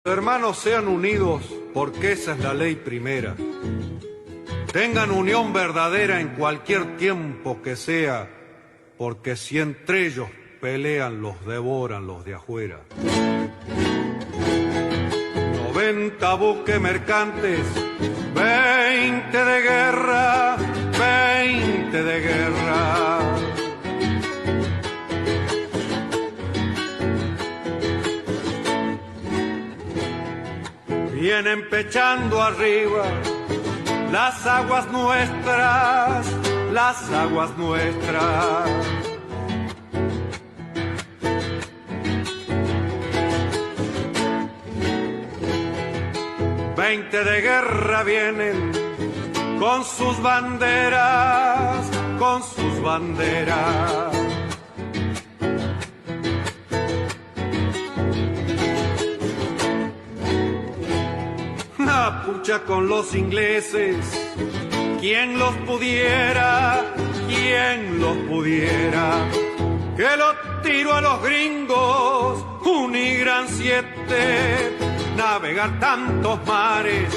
Hermanos, sean unidos, porque esa es la ley primera. Tengan unión verdadera en cualquier tiempo que sea, porque si entre ellos pelean, los devoran los de afuera. 90 buques mercantes, 20 de guerra, 20 de guerra. Vienen pechando arriba las aguas nuestras, las aguas nuestras. Veinte de guerra vienen con sus banderas, con sus banderas. Pucha con los ingleses, quien los pudiera, quien los pudiera, que lo tiro a los gringos, Unigran 7, navegar tantos mares,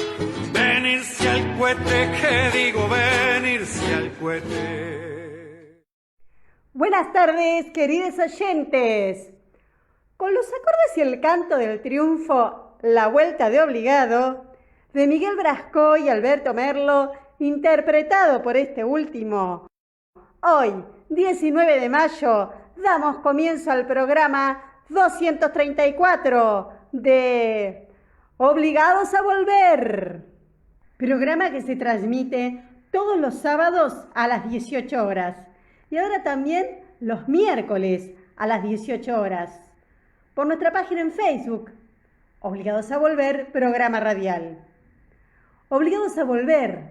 venirse al cohete, que digo venirse al cohete. Buenas tardes, queridos oyentes. Con los acordes y el canto del triunfo, La Vuelta de Obligado, de Miguel Brasco y Alberto Merlo, interpretado por este último. Hoy, 19 de mayo, damos comienzo al programa 234 de Obligados a Volver. Programa que se transmite todos los sábados a las 18 horas y ahora también los miércoles a las 18 horas por nuestra página en Facebook, Obligados a Volver, programa radial. Obligados a Volver,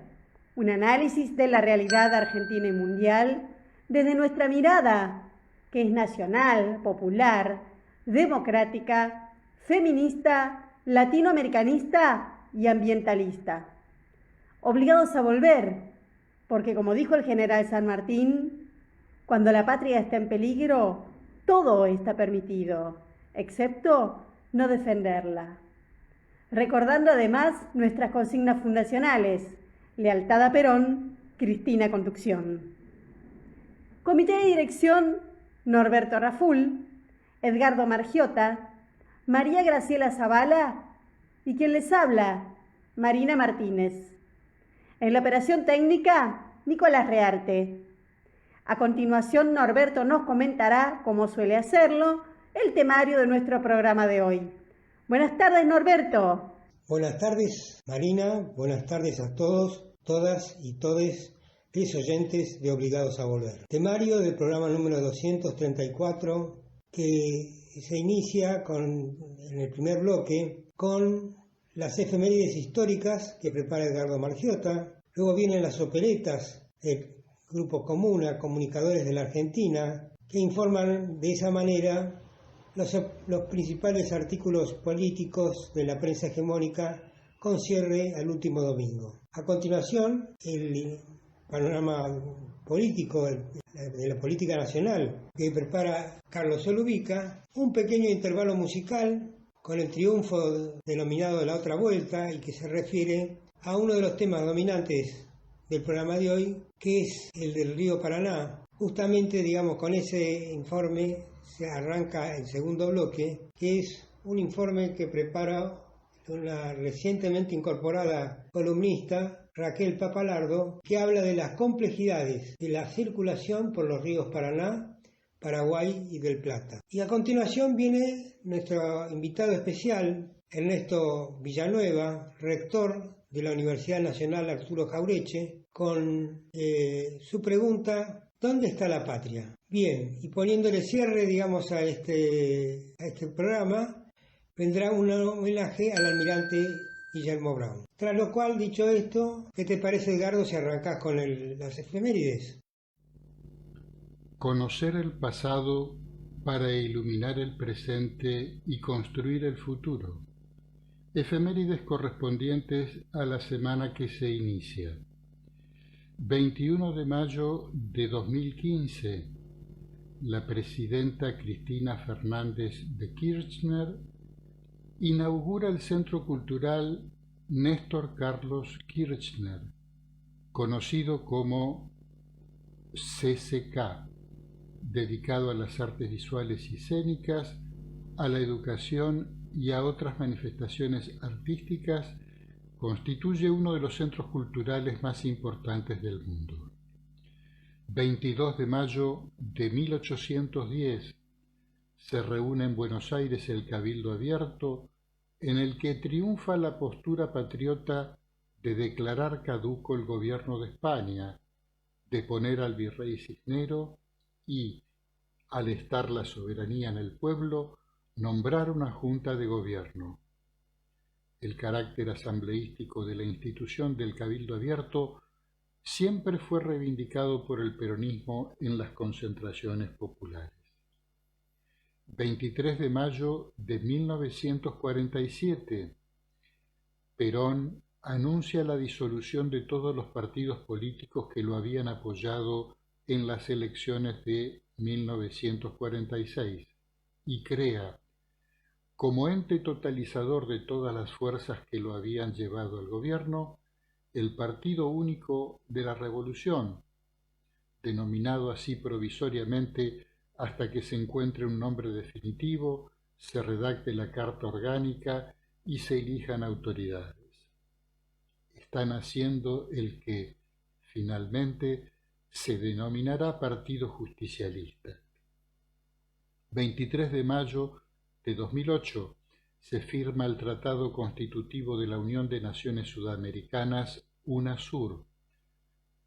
un análisis de la realidad argentina y mundial desde nuestra mirada, que es nacional, popular, democrática, feminista, latinoamericanista y ambientalista. Obligados a volver, porque como dijo el general San Martín, cuando la patria está en peligro, todo está permitido, excepto no defenderla. Recordando además nuestras consignas fundacionales: lealtad a Perón, Cristina Conducción. Comité de dirección: Norberto Raful, Edgardo Margiota, María Graciela Zavala y quien les habla, Marina Martínez. En la operación técnica, Nicolás Rearte. A continuación, Norberto nos comentará, como suele hacerlo, el temario de nuestro programa de hoy. Buenas tardes, Norberto. Buenas tardes, Marina. Buenas tardes a todos, todas y todes los oyentes de Obligados a Volver. Temario del programa número 234, que se inicia en el primer bloque con las efemérides históricas que prepara Edgardo Margiota. Luego vienen las operetas del Grupo Comuna, Comunicadores de la Argentina, que informan de esa manera los principales artículos políticos de la prensa hegemónica con cierre al último domingo. A continuación, el panorama político de la política nacional que prepara Carlos Solubica, un pequeño intervalo musical con el triunfo denominado La Otra Vuelta y que se refiere a uno de los temas dominantes del programa de hoy, que es el del río Paraná. Justamente, con ese informe se arranca el segundo bloque, que es un informe que prepara una recientemente incorporada columnista, Raquel Papalardo, que habla de las complejidades de la circulación por los ríos Paraná, Paraguay y del Plata. Y a continuación viene nuestro invitado especial, Ernesto Villanueva, rector de la Universidad Nacional Arturo Jaureche, con su pregunta: ¿dónde está la patria? Bien, y poniéndole cierre, a este programa, vendrá un homenaje al almirante Guillermo Brown. Tras lo cual, dicho esto, ¿qué te parece, Edgardo, si arrancás con las efemérides? Conocer el pasado para iluminar el presente y construir el futuro. Efemérides correspondientes a la semana que se inicia. 21 de mayo de 2015, la presidenta Cristina Fernández de Kirchner inaugura el Centro Cultural Néstor Carlos Kirchner, conocido como CCK, dedicado a las artes visuales y escénicas, a la educación y a otras manifestaciones artísticas. Constituye uno de los centros culturales más importantes del mundo. 22 de mayo de 1810 se reúne en Buenos Aires el Cabildo Abierto, en el que triunfa la postura patriota de declarar caduco el gobierno de España, de poner al virrey Cisnero y, al estar la soberanía en el pueblo, nombrar una junta de gobierno. El carácter asambleístico de la institución del Cabildo Abierto siempre fue reivindicado por el peronismo en las concentraciones populares. 23 de mayo de 1947, Perón anuncia la disolución de todos los partidos políticos que lo habían apoyado en las elecciones de 1946 y crea, como ente totalizador de todas las fuerzas que lo habían llevado al gobierno, el Partido Único de la Revolución, denominado así provisoriamente hasta que se encuentre un nombre definitivo, se redacte la Carta Orgánica y se elijan autoridades. Están haciendo el que, finalmente, se denominará Partido Justicialista. 23 de mayo de 2008 se firma el Tratado Constitutivo de la Unión de Naciones Sudamericanas, UNASUR.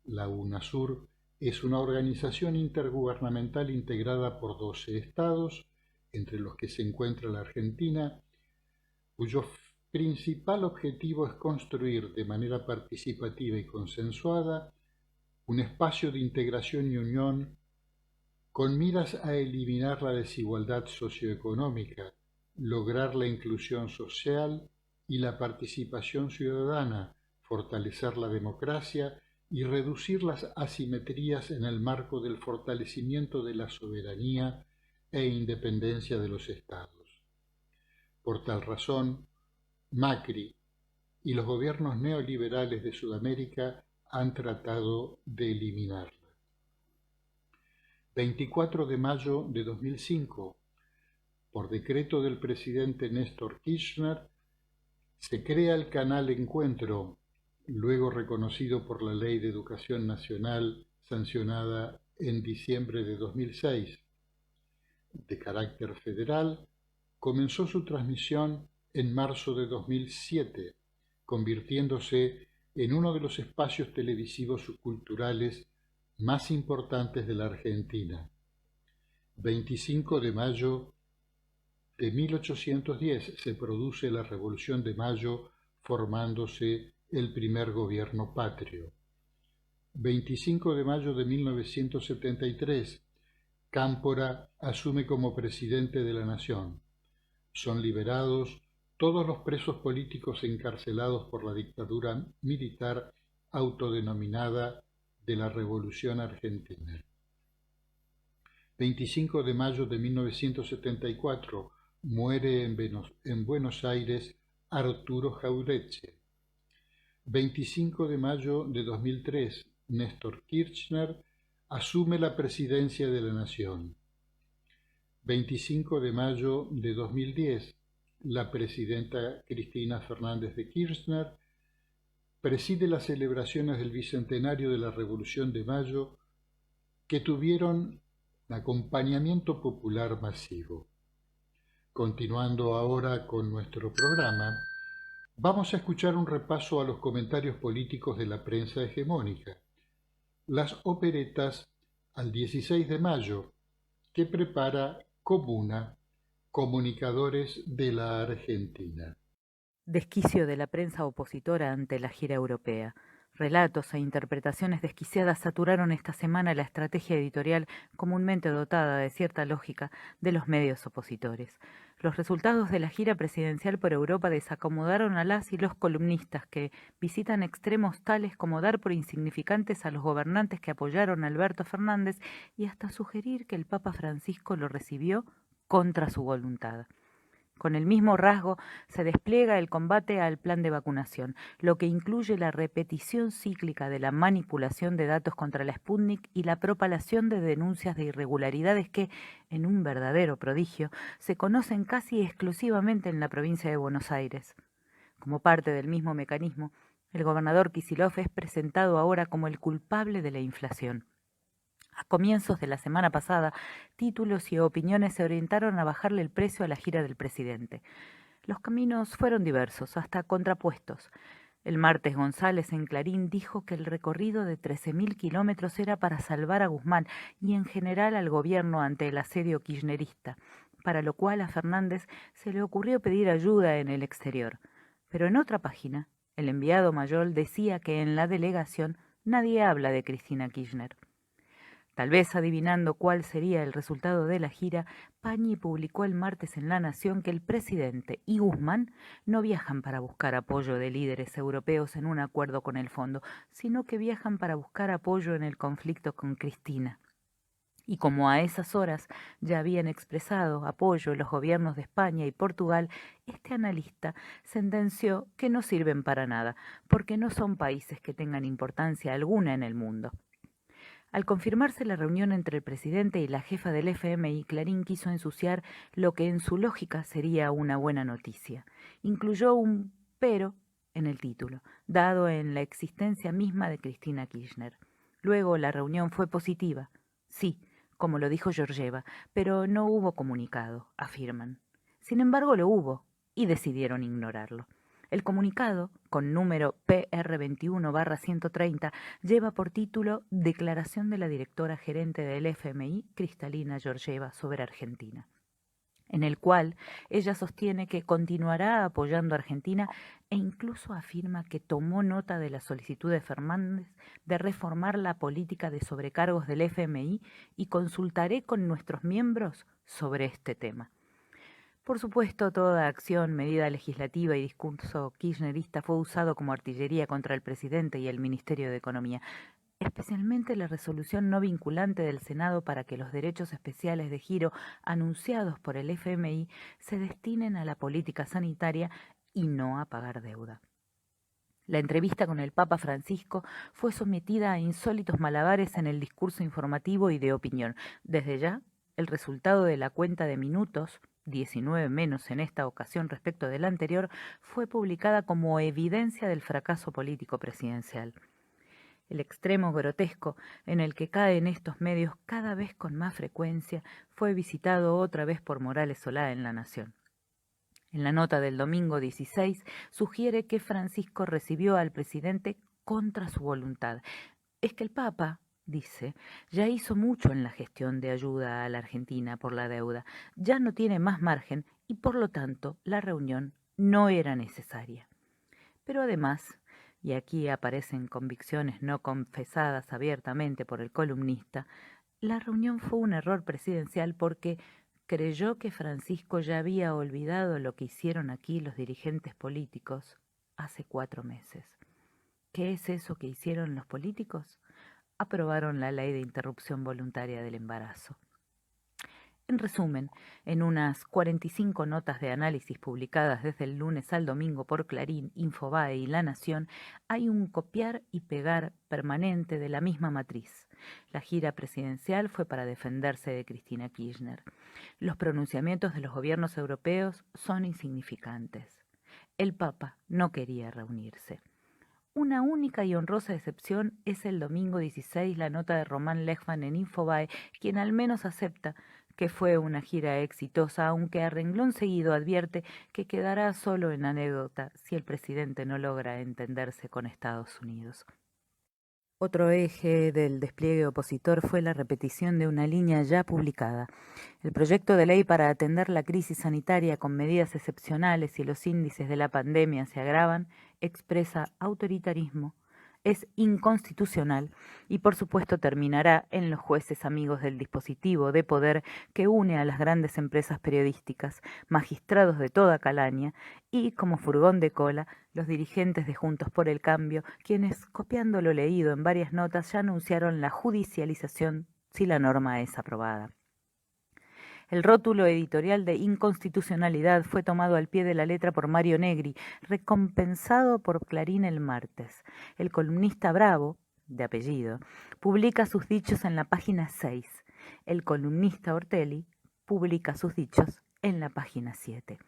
La UNASUR es una organización intergubernamental integrada por 12 estados, entre los que se encuentra la Argentina, cuyo principal objetivo es construir de manera participativa y consensuada un espacio de integración y unión con miras a eliminar la desigualdad socioeconómica, lograr la inclusión social y la participación ciudadana, fortalecer la democracia y reducir las asimetrías en el marco del fortalecimiento de la soberanía e independencia de los estados. Por tal razón, Macri y los gobiernos neoliberales de Sudamérica han tratado de eliminarla. 24 de mayo de 2005, por decreto del presidente Néstor Kirchner, se crea el canal Encuentro, luego reconocido por la Ley de Educación Nacional sancionada en diciembre de 2006. De carácter federal, comenzó su transmisión en marzo de 2007, convirtiéndose en uno de los espacios televisivos y culturales más importantes de la Argentina. 25 de mayo de 1810 se produce la Revolución de Mayo, formándose el primer gobierno patrio. 25 de mayo de 1973, Cámpora asume como presidente de la Nación. Son liberados todos los presos políticos encarcelados por la dictadura militar autodenominada de la Revolución Argentina. 25 de mayo de 1974, muere en Buenos Aires Arturo Jauretche. 25 de mayo de 2003, Néstor Kirchner asume la presidencia de la Nación. 25 de mayo de 2010, la presidenta Cristina Fernández de Kirchner preside las celebraciones del bicentenario de la Revolución de Mayo, que tuvieron acompañamiento popular masivo. Continuando ahora con nuestro programa, vamos a escuchar un repaso a los comentarios políticos de la prensa hegemónica, las operetas al 16 de mayo, que prepara Comuna, Comunicadores de la Argentina. Desquicio de la prensa opositora ante la gira europea. Relatos e interpretaciones desquiciadas saturaron esta semana la estrategia editorial comúnmente dotada de cierta lógica de los medios opositores. Los resultados de la gira presidencial por Europa desacomodaron a las y los columnistas que visitan extremos tales como dar por insignificantes a los gobernantes que apoyaron a Alberto Fernández y hasta sugerir que el Papa Francisco lo recibió contra su voluntad. Con el mismo rasgo se despliega el combate al plan de vacunación, lo que incluye la repetición cíclica de la manipulación de datos contra la Sputnik y la propalación de denuncias de irregularidades que, en un verdadero prodigio, se conocen casi exclusivamente en la provincia de Buenos Aires. Como parte del mismo mecanismo, el gobernador Kicillof es presentado ahora como el culpable de la inflación. A comienzos de la semana pasada, títulos y opiniones se orientaron a bajarle el precio a la gira del presidente. Los caminos fueron diversos, hasta contrapuestos. El martes González en Clarín dijo que el recorrido de 13.000 kilómetros era para salvar a Guzmán y en general al gobierno ante el asedio kirchnerista, para lo cual a Fernández se le ocurrió pedir ayuda en el exterior. Pero en otra página, el enviado mayor decía que en la delegación nadie habla de Cristina Kirchner. Tal vez adivinando cuál sería el resultado de la gira, Pañi publicó el martes en La Nación que el presidente y Guzmán no viajan para buscar apoyo de líderes europeos en un acuerdo con el fondo, sino que viajan para buscar apoyo en el conflicto con Cristina. Y como a esas horas ya habían expresado apoyo los gobiernos de España y Portugal, este analista sentenció que no sirven para nada, porque no son países que tengan importancia alguna en el mundo. Al confirmarse la reunión entre el presidente y la jefa del FMI, Clarín quiso ensuciar lo que en su lógica sería una buena noticia. Incluyó un pero en el título, dado en la existencia misma de Cristina Kirchner. Luego la reunión fue positiva, sí, como lo dijo Georgieva, pero no hubo comunicado, afirman. Sin embargo, lo hubo, y decidieron ignorarlo. El comunicado, con número PR21/130, lleva por título Declaración de la directora gerente del FMI, Kristalina Georgieva, sobre Argentina, en el cual ella sostiene que continuará apoyando a Argentina e incluso afirma que tomó nota de la solicitud de Fernández de reformar la política de sobrecargos del FMI y consultaré con nuestros miembros sobre este tema. Por supuesto, toda acción, medida legislativa y discurso kirchnerista fue usado como artillería contra el presidente y el Ministerio de Economía, especialmente la resolución no vinculante del Senado para que los derechos especiales de giro anunciados por el FMI se destinen a la política sanitaria y no a pagar deuda. La entrevista con el Papa Francisco fue sometida a insólitos malabares en el discurso informativo y de opinión. Desde ya, el resultado de la cuenta de minutos, 19 menos en esta ocasión respecto del anterior, fue publicada como evidencia del fracaso político presidencial. El extremo grotesco en el que caen estos medios cada vez con más frecuencia fue visitado otra vez por Morales Solá en La Nación. En la nota del domingo 16 sugiere que Francisco recibió al presidente contra su voluntad. Es que el Papa, dice, ya hizo mucho en la gestión de ayuda a la Argentina por la deuda, ya no tiene más margen y por lo tanto la reunión no era necesaria. Pero además, y aquí aparecen convicciones no confesadas abiertamente por el columnista, la reunión fue un error presidencial porque creyó que Francisco ya había olvidado lo que hicieron aquí los dirigentes políticos hace 4 meses. ¿Qué es eso que hicieron los políticos? Aprobaron la ley de interrupción voluntaria del embarazo. En resumen, en unas 45 notas de análisis publicadas desde el lunes al domingo por Clarín, Infobae y La Nación, hay un copiar y pegar permanente de la misma matriz. La gira presidencial fue para defenderse de Cristina Kirchner. Los pronunciamientos de los gobiernos europeos son insignificantes. El Papa no quería reunirse. Una única y honrosa excepción es el domingo 16 la nota de Román Lechman en Infobae, quien al menos acepta que fue una gira exitosa, aunque a renglón seguido advierte que quedará solo en anécdota si el presidente no logra entenderse con Estados Unidos. Otro eje del despliegue opositor fue la repetición de una línea ya publicada. El proyecto de ley para atender la crisis sanitaria con medidas excepcionales si los índices de la pandemia se agravan expresa autoritarismo, es inconstitucional y por supuesto terminará en los jueces amigos del dispositivo de poder que une a las grandes empresas periodísticas, magistrados de toda calaña y, como furgón de cola, los dirigentes de Juntos por el Cambio, quienes, copiando lo leído en varias notas, ya anunciaron la judicialización si la norma es aprobada. El rótulo editorial de inconstitucionalidad fue tomado al pie de la letra por Mario Negri, recompensado por Clarín el martes. El columnista Bravo, de apellido, publica sus dichos en la página 6. El columnista Ortelli publica sus dichos en la página 7.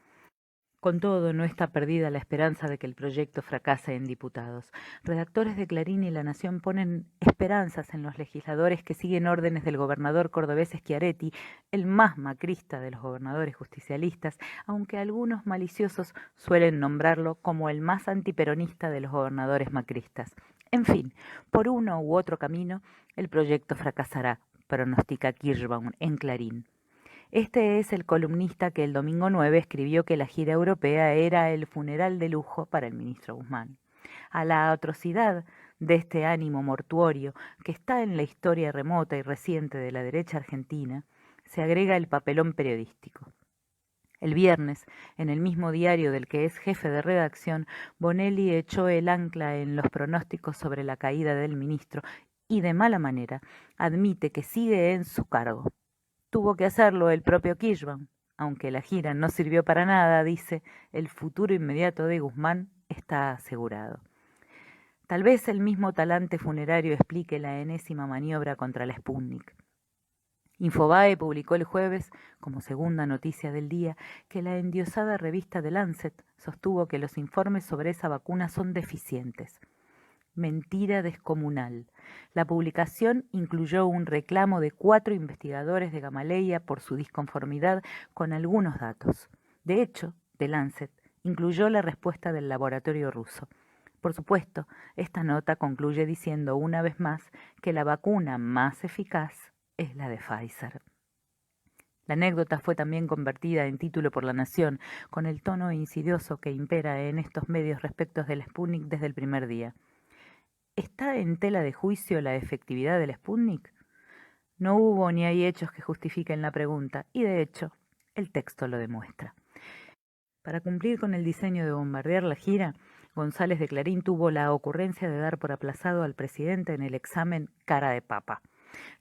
Con todo, no está perdida la esperanza de que el proyecto fracase en diputados. Redactores de Clarín y La Nación ponen esperanzas en los legisladores que siguen órdenes del gobernador cordobés Schiaretti, el más macrista de los gobernadores justicialistas, aunque algunos maliciosos suelen nombrarlo como el más antiperonista de los gobernadores macristas. En fin, por uno u otro camino, el proyecto fracasará, pronostica Kirschbaum en Clarín. Este es el columnista que el domingo 9 escribió que la gira europea era el funeral de lujo para el ministro Guzmán. A la atrocidad de este ánimo mortuorio que está en la historia remota y reciente de la derecha argentina, se agrega el papelón periodístico. El viernes, en el mismo diario del que es jefe de redacción, Bonelli echó el ancla en los pronósticos sobre la caída del ministro y de mala manera admite que sigue en su cargo. Tuvo que hacerlo el propio Kirschbaum. Aunque la gira no sirvió para nada, dice, el futuro inmediato de Guzmán está asegurado. Tal vez el mismo talante funerario explique la enésima maniobra contra la Sputnik. Infobae publicó el jueves, como segunda noticia del día, que la endiosada revista The Lancet sostuvo que los informes sobre esa vacuna son deficientes. Mentira descomunal. La publicación incluyó un reclamo de 4 investigadores de Gamaleya por su disconformidad con algunos datos. De hecho, The Lancet incluyó la respuesta del laboratorio ruso. Por supuesto, esta nota concluye diciendo una vez más que la vacuna más eficaz es la de Pfizer. La anécdota fue también convertida en título por La Nación, con el tono insidioso que impera en estos medios respecto del Sputnik desde el primer día. ¿Está en tela de juicio la efectividad del Sputnik? No hubo ni hay hechos que justifiquen la pregunta, y de hecho, el texto lo demuestra. Para cumplir con el diseño de bombardear la gira, González de Clarín tuvo la ocurrencia de dar por aplazado al presidente en el examen cara de papa.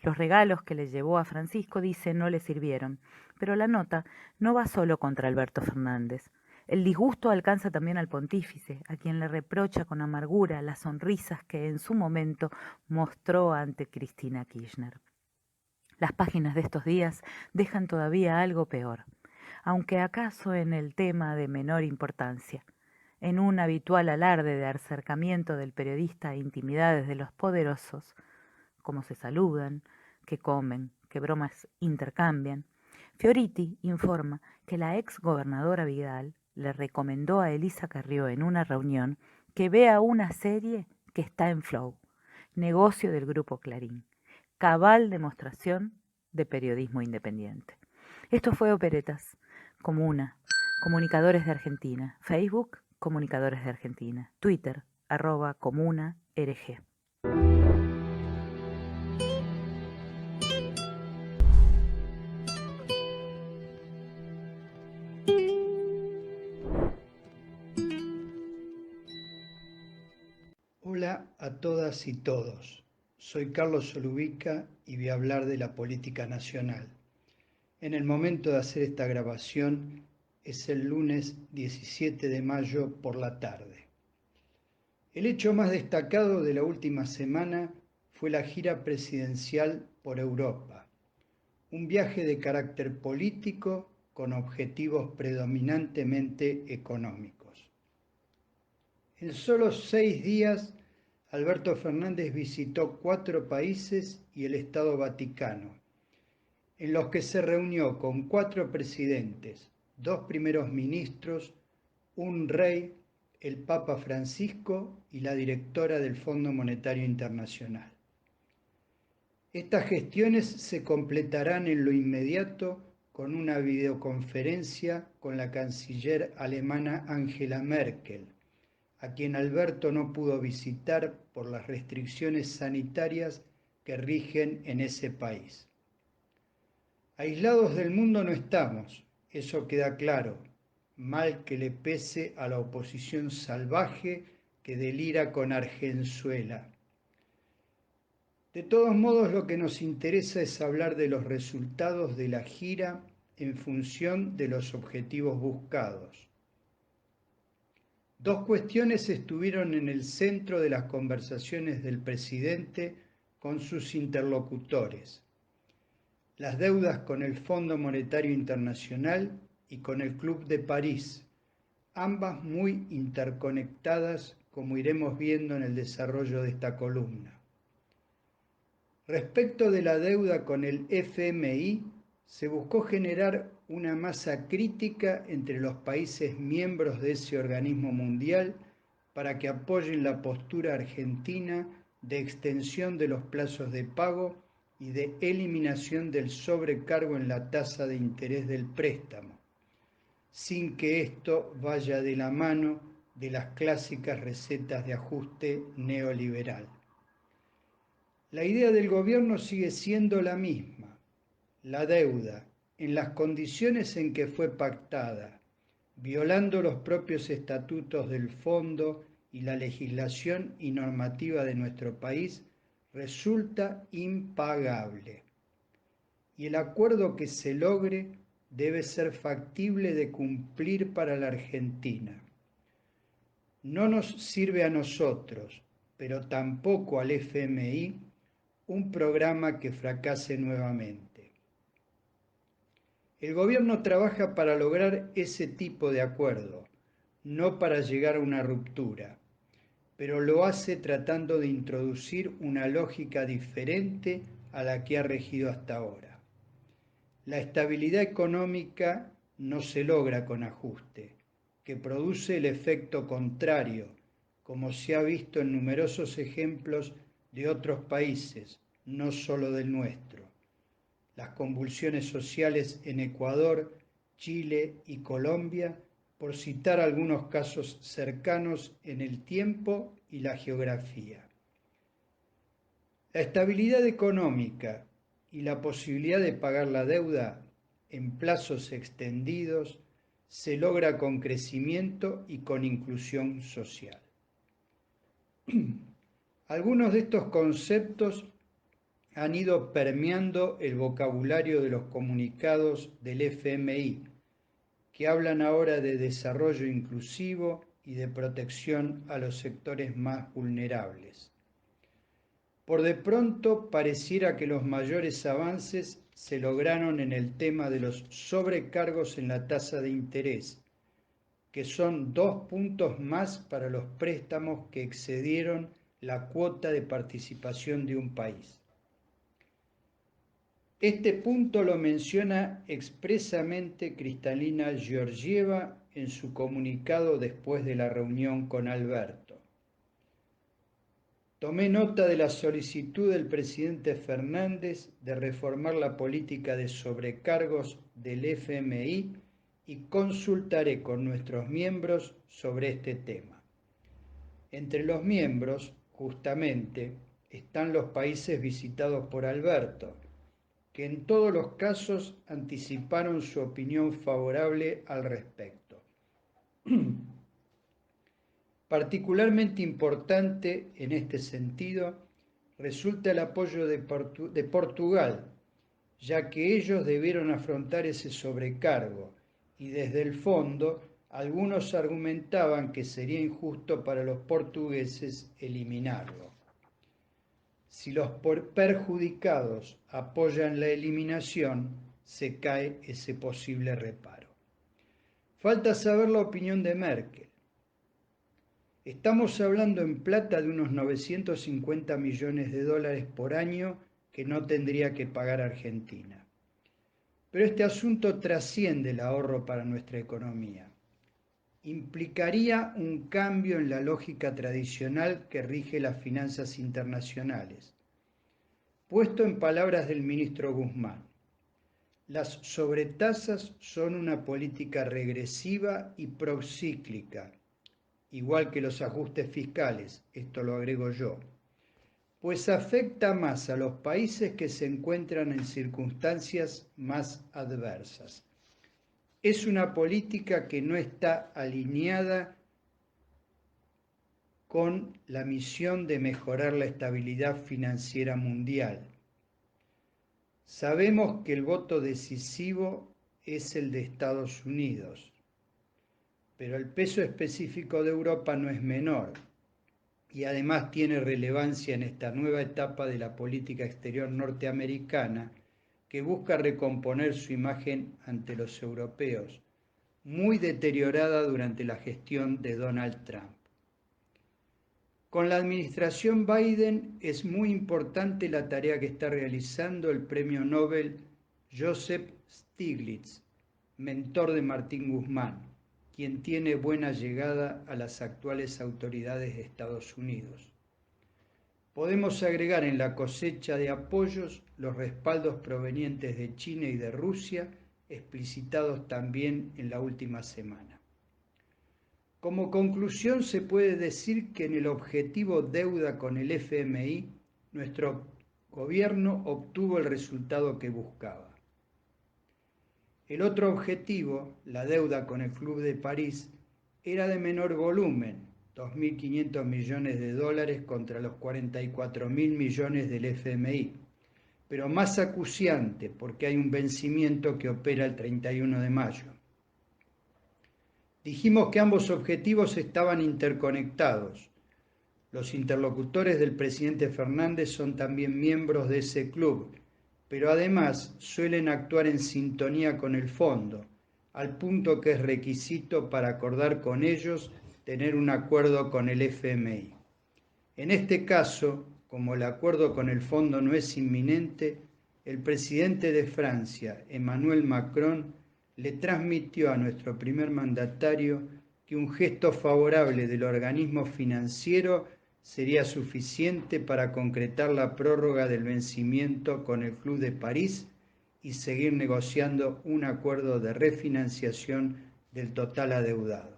Los regalos que le llevó a Francisco, dice, no le sirvieron, pero la nota no va solo contra Alberto Fernández. El disgusto alcanza también al pontífice, a quien le reprocha con amargura las sonrisas que en su momento mostró ante Cristina Kirchner. Las páginas de estos días dejan todavía algo peor, aunque acaso en el tema de menor importancia. En un habitual alarde de acercamiento del periodista a intimidades de los poderosos, cómo se saludan, qué comen, qué bromas intercambian, Fioriti informa que la ex gobernadora Vidal le recomendó a Elisa Carrió en una reunión que vea una serie que está en Flow, negocio del Grupo Clarín, cabal demostración de periodismo independiente. Esto fue Operetas, Comuna, Comunicadores de Argentina, Facebook, Comunicadores de Argentina, Twitter, @ComunaRG. Hola a todas y todos. Soy Carlos Solubica y voy a hablar de la política nacional. En el momento de hacer esta grabación es el lunes 17 de mayo por la tarde. El hecho más destacado de la última semana fue la gira presidencial por Europa, un viaje de carácter político con objetivos predominantemente económicos. En solo 6 días, Alberto Fernández visitó 4 países y el Estado Vaticano, en los que se reunió con 4 presidentes, 2 primeros ministros, un rey, el Papa Francisco y la directora del Fondo Monetario Internacional. Estas gestiones se completarán en lo inmediato con una videoconferencia con la canciller alemana Angela Merkel, a quien Alberto no pudo visitar por las restricciones sanitarias que rigen en ese país. Aislados del mundo no estamos, eso queda claro, mal que le pese a la oposición salvaje que delira con Argenzuela. De todos modos, lo que nos interesa es hablar de los resultados de la gira en función de los objetivos buscados. Dos cuestiones estuvieron en el centro de las conversaciones del presidente con sus interlocutores: las deudas con el Fondo Monetario Internacional y con el Club de París, ambas muy interconectadas, como iremos viendo en el desarrollo de esta columna. Respecto de la deuda con el FMI, se buscó generar una masa crítica entre los países miembros de ese organismo mundial para que apoyen la postura argentina de extensión de los plazos de pago y de eliminación del sobrecargo en la tasa de interés del préstamo, sin que esto vaya de la mano de las clásicas recetas de ajuste neoliberal. La idea del gobierno sigue siendo la misma: la deuda, en las condiciones en que fue pactada, violando los propios estatutos del fondo y la legislación y normativa de nuestro país, resulta impagable. Y el acuerdo que se logre debe ser factible de cumplir para la Argentina. No nos sirve a nosotros, pero tampoco al FMI, un programa que fracase nuevamente. El gobierno trabaja para lograr ese tipo de acuerdo, no para llegar a una ruptura, pero lo hace tratando de introducir una lógica diferente a la que ha regido hasta ahora. La estabilidad económica no se logra con ajuste, que produce el efecto contrario, como se ha visto en numerosos ejemplos de otros países, no solo del nuestro. Las convulsiones sociales en Ecuador, Chile y Colombia, por citar algunos casos cercanos en el tiempo y la geografía. La estabilidad económica y la posibilidad de pagar la deuda en plazos extendidos se logra con crecimiento y con inclusión social. Algunos de estos conceptos han ido permeando el vocabulario de los comunicados del FMI, que hablan ahora de desarrollo inclusivo y de protección a los sectores más vulnerables. Por de pronto pareciera que los mayores avances se lograron en el tema de los sobrecargos en la tasa de interés, que son 2 puntos más para los préstamos que excedieron la cuota de participación de un país. Este punto lo menciona expresamente Kristalina Georgieva en su comunicado después de la reunión con Alberto. Tomé nota de la solicitud del presidente Fernández de reformar la política de sobrecargos del FMI y consultaré con nuestros miembros sobre este tema. Entre los miembros, justamente, están los países visitados por Alberto, que en todos los casos anticiparon su opinión favorable al respecto. Particularmente importante en este sentido resulta el apoyo de Portugal, ya que ellos debieron afrontar ese sobrecargo y desde el fondo algunos argumentaban que sería injusto para los portugueses eliminarlo. Si los perjudicados apoyan la eliminación, se cae ese posible reparo. Falta saber la opinión de Merkel. Estamos hablando en plata de unos 950 millones de dólares por año que no tendría que pagar Argentina. Pero este asunto trasciende el ahorro para nuestra economía. Implicaría un cambio en la lógica tradicional que rige las finanzas internacionales. Puesto en palabras del ministro Guzmán, las sobretasas son una política regresiva y procíclica, igual que los ajustes fiscales, esto lo agrego yo, pues afecta más a los países que se encuentran en circunstancias más adversas. Es una política que no está alineada con la misión de mejorar la estabilidad financiera mundial. Sabemos que el voto decisivo es el de Estados Unidos, pero el peso específico de Europa no es menor y además tiene relevancia en esta nueva etapa de la política exterior norteamericana que busca recomponer su imagen ante los europeos, muy deteriorada durante la gestión de Donald Trump. Con la administración Biden es muy importante la tarea que está realizando el premio Nobel Joseph Stiglitz, mentor de Martín Guzmán, quien tiene buena llegada a las actuales autoridades de Estados Unidos. Podemos agregar en la cosecha de apoyos los respaldos provenientes de China y de Rusia, explicitados también en la última semana. Como conclusión, se puede decir que en el objetivo deuda con el FMI, nuestro gobierno obtuvo el resultado que buscaba. El otro objetivo, la deuda con el Club de París, era de menor volumen, 2.500 millones de dólares contra los 44.000 millones del FMI, pero más acuciante porque hay un vencimiento que opera el 31 de mayo. Dijimos que ambos objetivos estaban interconectados. Los interlocutores del presidente Fernández son también miembros de ese club, pero además suelen actuar en sintonía con el fondo, al punto que es requisito para acordar con ellos tener un acuerdo con el FMI. En este caso, como el acuerdo con el fondo no es inminente, el presidente de Francia, Emmanuel Macron, le transmitió a nuestro primer mandatario que un gesto favorable del organismo financiero sería suficiente para concretar la prórroga del vencimiento con el Club de París y seguir negociando un acuerdo de refinanciación del total adeudado.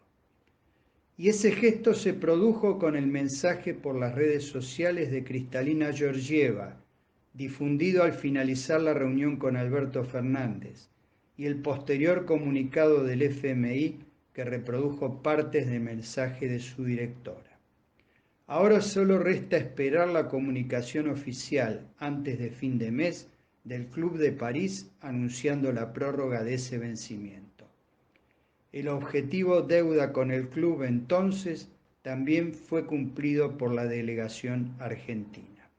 Y ese gesto se produjo con el mensaje por las redes sociales de Kristalina Georgieva, difundido al finalizar la reunión con Alberto Fernández, y el posterior comunicado del FMI que reprodujo partes del mensaje de su directora. Ahora solo resta esperar la comunicación oficial antes de fin de mes del Club de París anunciando la prórroga de ese vencimiento. El objetivo deuda con el club entonces también fue cumplido por la delegación argentina.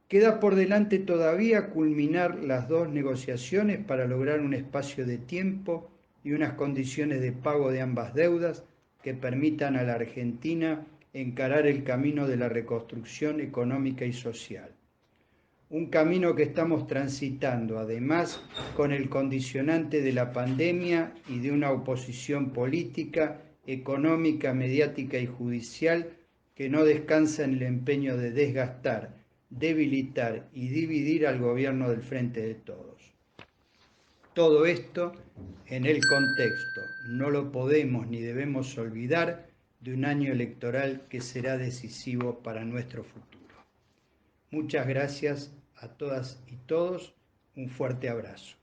Queda por delante todavía culminar las dos negociaciones para lograr un espacio de tiempo y unas condiciones de pago de ambas deudas que permitan a la Argentina encarar el camino de la reconstrucción económica y social. Un camino que estamos transitando, además, con el condicionante de la pandemia y de una oposición política, económica, mediática y judicial que no descansa en el empeño de desgastar, debilitar y dividir al gobierno del Frente de Todos. Todo esto en el contexto, no lo podemos ni debemos olvidar, de un año electoral que será decisivo para nuestro futuro. Muchas gracias a todas y todos. Un fuerte abrazo.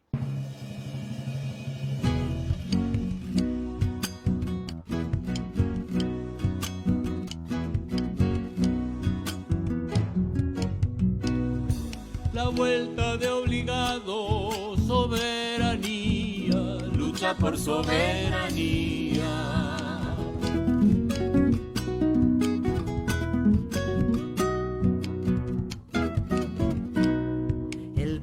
La vuelta de obligado, soberanía, lucha por soberanía.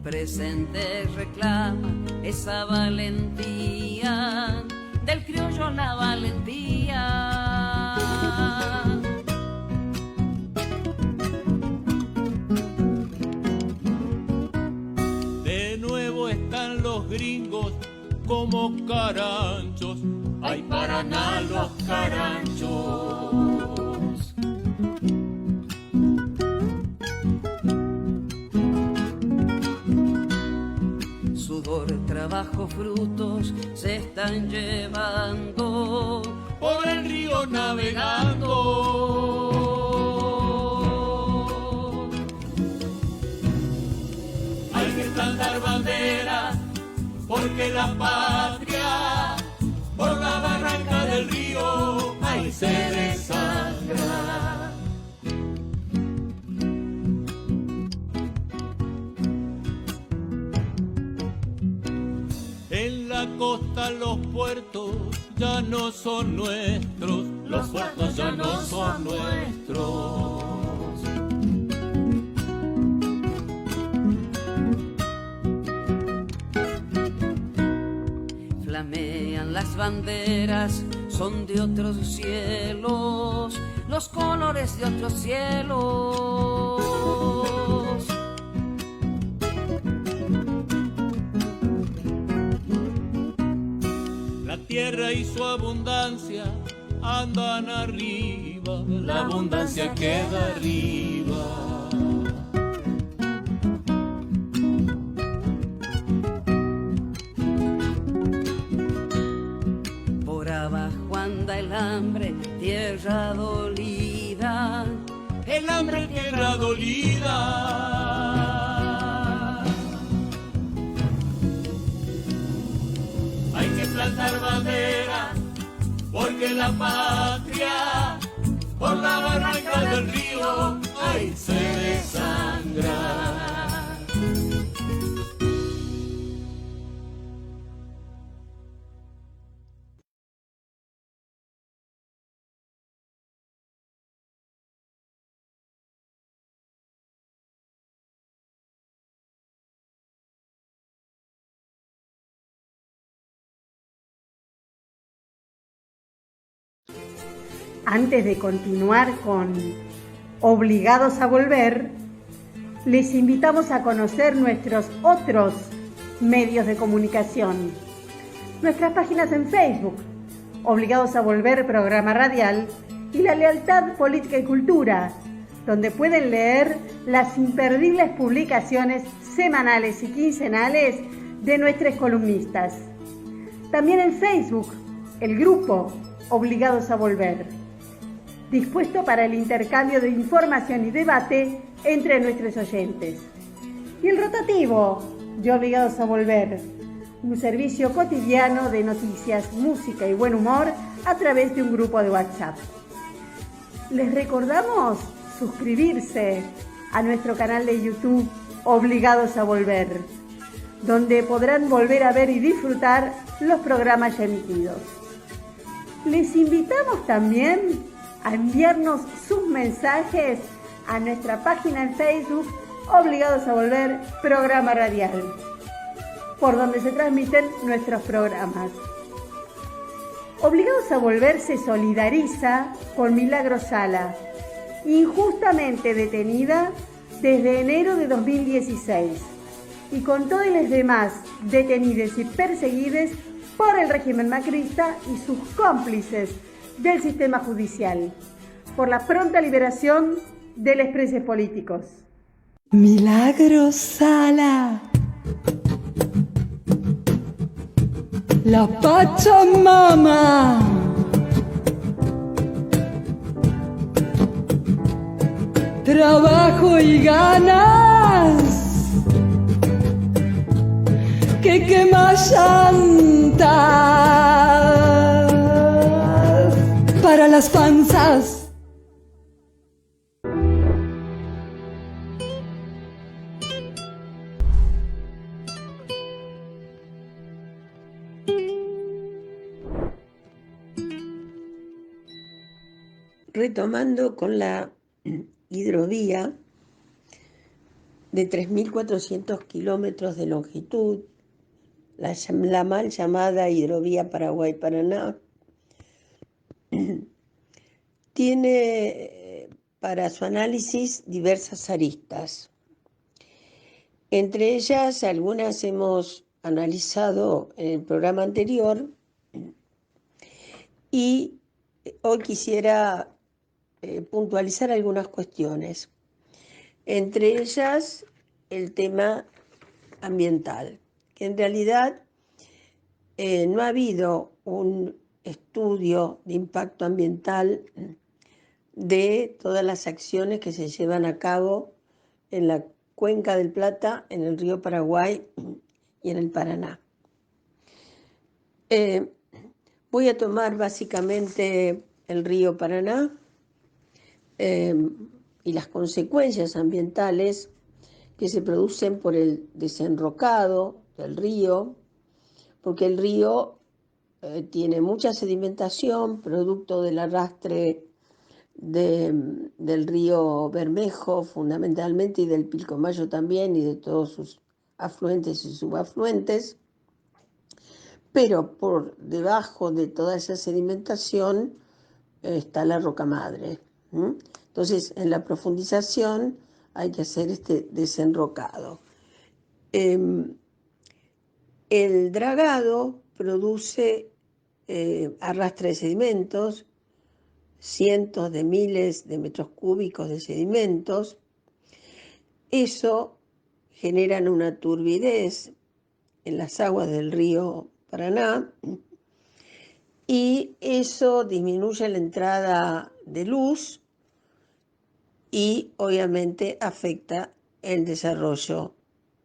Presente reclama esa valentía, del criollo la valentía. De nuevo están los gringos como caranchos, ay Paraná los caranchos. Trabajo, frutos se están llevando por el río navegando. Hay que plantar bandera porque la patria por la barranca del río ahí se desangra. En la puertos ya no son nuestros, los puertos ya no son nuestros. Flamean las banderas, son de otros cielos, los colores de otros cielos. La tierra y su abundancia andan arriba, la abundancia queda arriba. El hambre, tierra dolida, el hambre, tierra dolida. Hay que plantar bandera, porque la patria, por la barranca del río, ahí se desangra. Antes de continuar con Obligados a Volver, les invitamos a conocer nuestros otros medios de comunicación. Nuestras páginas en Facebook, Obligados a Volver, programa radial, y La Lealtad, Política y Cultura, donde pueden leer las imperdibles publicaciones semanales y quincenales de nuestros columnistas. También en Facebook, el grupo Obligados a Volver, dispuesto para el intercambio de información y debate entre nuestros oyentes. Y el rotativo de Obligados a Volver, un servicio cotidiano de noticias, música y buen humor a través de un grupo de WhatsApp. Les recordamos suscribirse a nuestro canal de YouTube Obligados a Volver, donde podrán volver a ver y disfrutar los programas ya emitidos. Les invitamos también a enviarnos sus mensajes a nuestra página en Facebook Obligados a Volver, programa radial, por donde se transmiten nuestros programas. Obligados a Volver se solidariza con Milagros Sala, injustamente detenida desde enero de 2016, y con todos los demás detenidos y perseguidos por el régimen macrista y sus cómplices del sistema judicial, por la pronta liberación de los presos políticos. Milagros Sala, la Pachamama, trabajo y ganas, que quema llantas para las panzas. Retomando con la hidrovía de 3.400 kilómetros de longitud, la mal llamada hidrovía Paraguay-Paraná, tiene para su análisis diversas aristas. Entre ellas, algunas hemos analizado en el programa anterior y hoy quisiera puntualizar algunas cuestiones. Entre ellas, el tema ambiental, que en realidad no ha habido un estudio de impacto ambiental de todas las acciones que se llevan a cabo en la Cuenca del Plata, en el río Paraguay y en el Paraná. Voy a tomar básicamente el río Paraná y las consecuencias ambientales que se producen por el desenrocado del río, porque el río tiene mucha sedimentación, producto del arrastre del río Bermejo fundamentalmente y del Pilcomayo también y de todos sus afluentes y subafluentes, pero por debajo de toda esa sedimentación está la roca madre. Entonces, en la profundización hay que hacer este desenrocado. El dragado produce arrastre de sedimentos, cientos de miles de metros cúbicos de sedimentos. Eso genera una turbidez en las aguas del río Paraná y eso disminuye la entrada de luz y obviamente afecta el desarrollo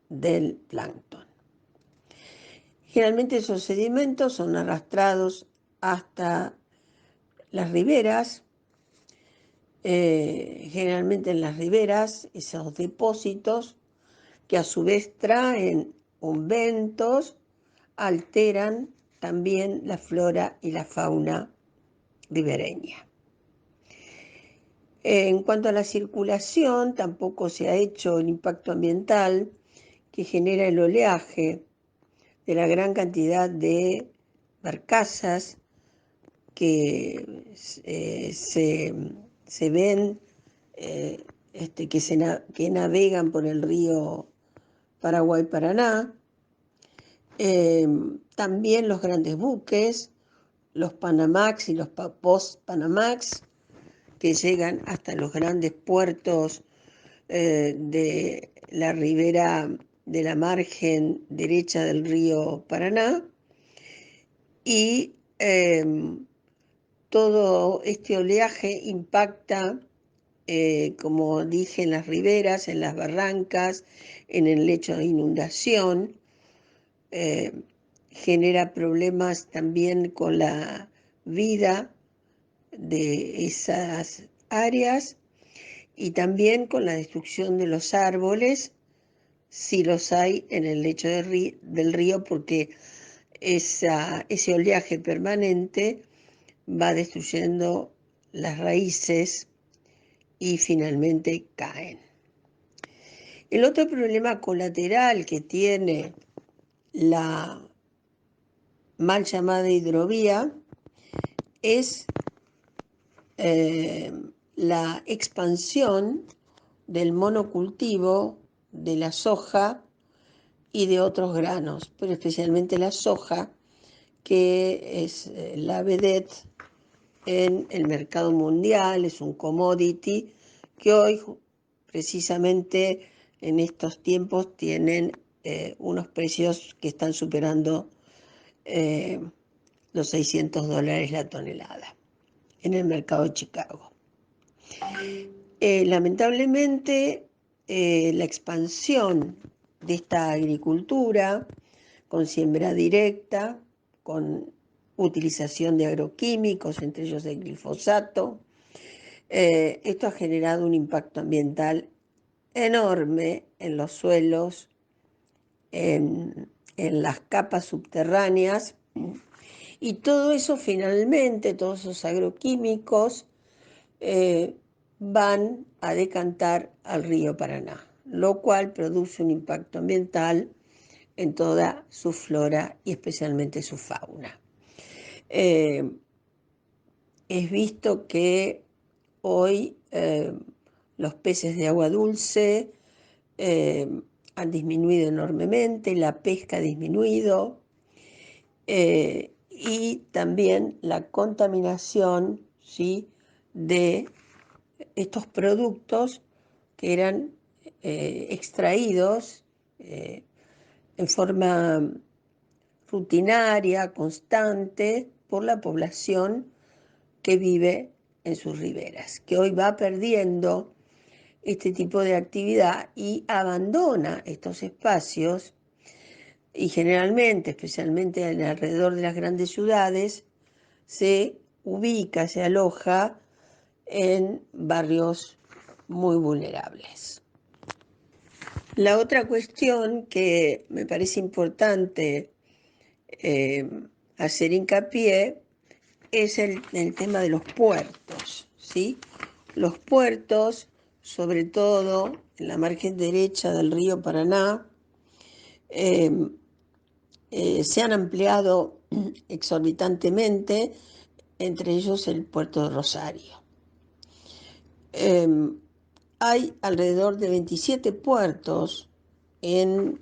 del plancton. Generalmente esos sedimentos son arrastrados hasta las riberas. Generalmente en las riberas, esos depósitos que a su vez traen ventos, alteran también la flora y la fauna ribereña. En cuanto a la circulación, tampoco se ha hecho el impacto ambiental que genera el oleaje de la gran cantidad de barcazas que se ven, que navegan por el río Paraguay-Paraná. También los grandes buques, los Panamax y los post-Panamax, que llegan hasta los grandes puertos de la ribera de la margen derecha del río Paraná. Y todo este oleaje impacta, como dije, en las riberas, en las barrancas, en el lecho de inundación, genera problemas también con la vida de esas áreas y también con la destrucción de los árboles, si los hay en el lecho del río, porque ese oleaje permanente va destruyendo las raíces y finalmente caen. El otro problema colateral que tiene la mal llamada hidrovía es la expansión del monocultivo de la soja y de otros granos, pero especialmente la soja, que es la vedette en el mercado mundial, es un commodity que hoy precisamente en estos tiempos tienen unos precios que están superando los $600 la tonelada en el mercado de Chicago. Lamentablemente, la expansión de esta agricultura con siembra directa, con utilización de agroquímicos, entre ellos el glifosato, esto ha generado un impacto ambiental enorme en los suelos, en las capas subterráneas, y todo eso finalmente, todos esos agroquímicos van a decantar al río Paraná, lo cual produce un impacto ambiental en toda su flora y especialmente su fauna. Es visto que hoy los peces de agua dulce han disminuido enormemente, la pesca ha disminuido y también la contaminación, ¿sí?, de estos productos que eran extraídos en forma rutinaria, constante, por la población que vive en sus riberas, que hoy va perdiendo este tipo de actividad y abandona estos espacios y generalmente, especialmente alrededor de las grandes ciudades, se ubica, se aloja en barrios muy vulnerables. La otra cuestión que me parece importante hacer hincapié es el tema de los puertos, ¿sí? Los puertos, sobre todo en la margen derecha del río Paraná, se han ampliado exorbitantemente, entre ellos el puerto de Rosario. Hay alrededor de 27 puertos en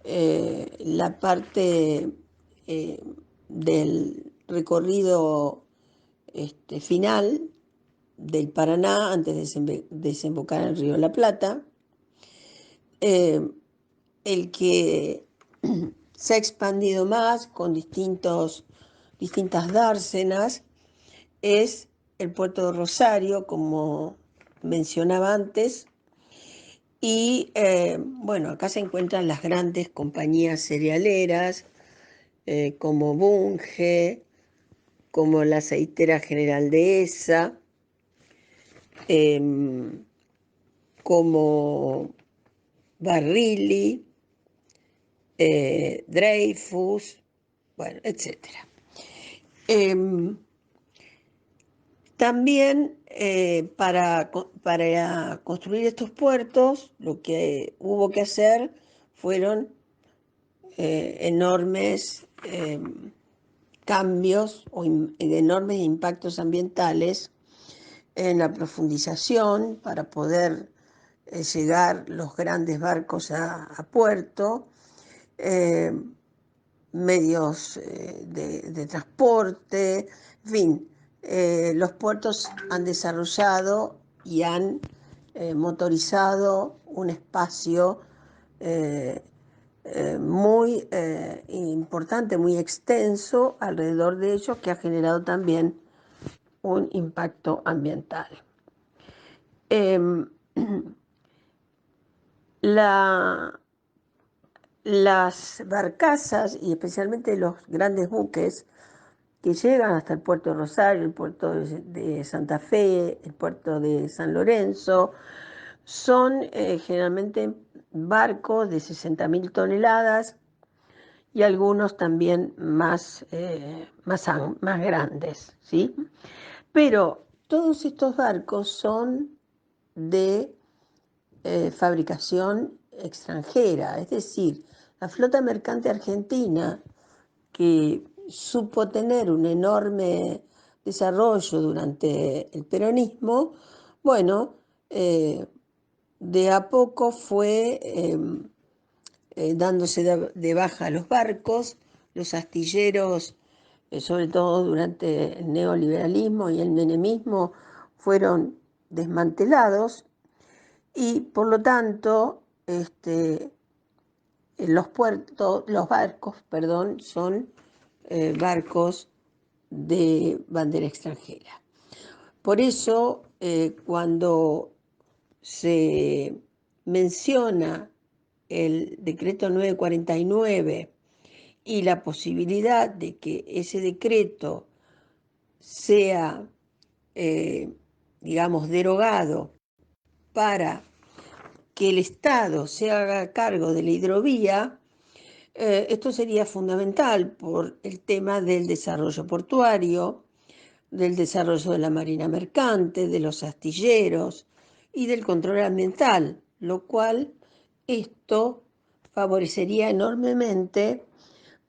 la parte del recorrido final del Paraná, antes de desembocar en el río de la Plata. El que se ha expandido más con distintas dársenas es el puerto de Rosario, como mencionaba antes, y bueno, acá se encuentran las grandes compañías cerealeras como Bunge, como la aceitera General Dehesa, como Barrilli, Dreyfus, bueno, etc. También para construir estos puertos, lo que hubo que hacer fueron enormes cambios o enormes impactos ambientales en la profundización para poder llegar los grandes barcos a puerto, medios de transporte, en fin. Los puertos han desarrollado y han motorizado un espacio muy importante, muy extenso alrededor de ellos, que ha generado también un impacto ambiental. Las barcazas, y especialmente los grandes buques que llegan hasta el puerto de Rosario, el puerto de Santa Fe, el puerto de San Lorenzo, son generalmente barcos de 60.000 toneladas y algunos también más grandes, ¿sí? Pero todos estos barcos son de fabricación extranjera, es decir, la flota mercante argentina, que supo tener un enorme desarrollo durante el peronismo, bueno, de a poco fue dándose de baja a los barcos, los astilleros, sobre todo durante el neoliberalismo y el menemismo, fueron desmantelados y por lo tanto los barcos, son barcos de bandera extranjera. Por eso, cuando se menciona el decreto 949 y la posibilidad de que ese decreto sea, derogado para que el Estado se haga cargo de la hidrovía, esto sería fundamental por el tema del desarrollo portuario, del desarrollo de la marina mercante, de los astilleros y del control ambiental, lo cual esto favorecería enormemente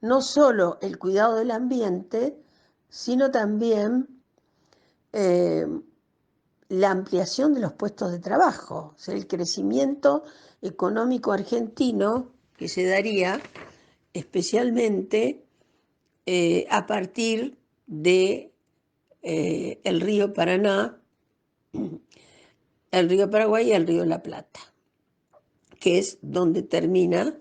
no solo el cuidado del ambiente, sino también la ampliación de los puestos de trabajo, o sea, el crecimiento económico argentino que se daría especialmente a partir de el río Paraná, el río Paraguay y el río La Plata, que es donde termina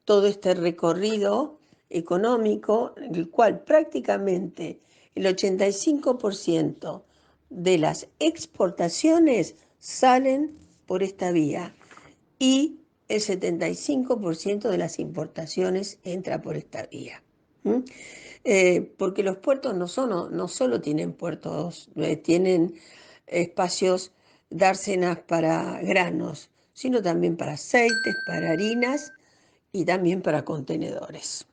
todo este recorrido económico, en el cual prácticamente el 85% de las exportaciones salen por esta vía y el 75% de las importaciones entra por esta vía. Porque los puertos no solo tienen puertos, tienen espacios, dársenas para granos, sino también para aceites, para harinas y también para contenedores.